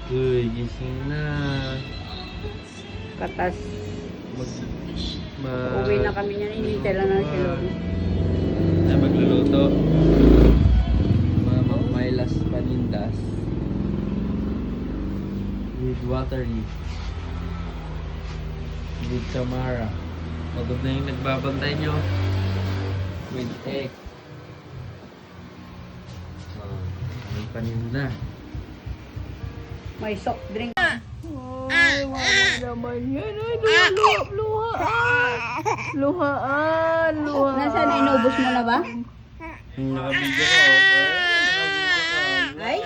Uy, gising na. Katas. Mag Uwi na kami niyan. Inintay lang na si Lolo. Ay, magluluto. My last panindas. With watery. With Samara. Pagod na yung nagbabantay nyo. With egg. May paninda. May soft drink. Ay, wala naman yan. Ay, luhaan. Luhaan, luhaan. Nasaan? Inubos mo na ba? Nakabigyan ko. Ay?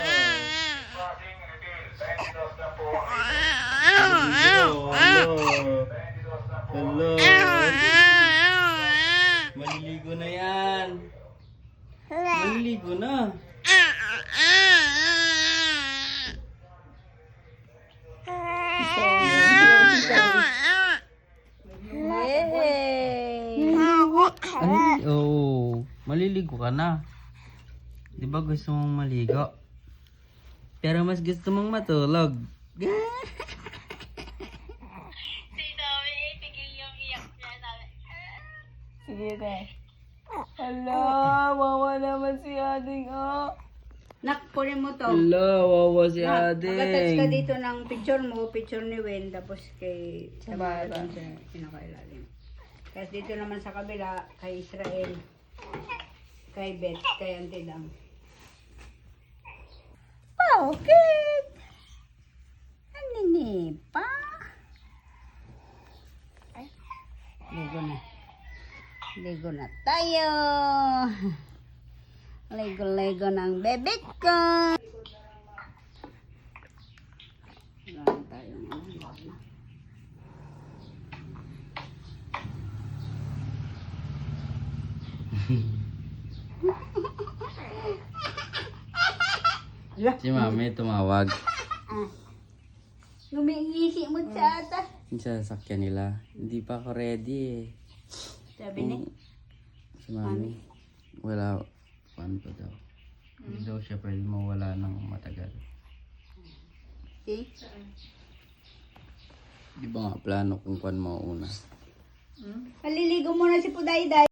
Hello. Maliligo na yan. Maliligo na. Yay! Ay, oh. Maliligo ka na. Di ba gusto mong maligo? Pero mas gusto mong matulog. Sige, te. Hala, wawa naman si Ading, oh. Nak, kunin mo to. Hello, wawa si Nak, mag-attach ka Ading. dito ng picture mo, picture ni Wen, tapos kay Samara. Samara sa pinakailalim. Tapos dito naman sa kabila, kay Israel, kay Beth, kay Auntie Dang. Bakit? Ano ni pa? Ligo na. Ligo na tayo. Ligo-ligo ng bebe ko. Meron tayong ano. Si Mami tumawag. Lumingisi mo sa ata. Yung sasakyan nila. Hindi pa ako ready eh. Sabi ni. Si Mami. Wala. Paano pa daw? Hindi daw siya pwede mawala ng matagal. See? Di ba nga plano kung kwan mauuna? Maliligo muna si Pudayday.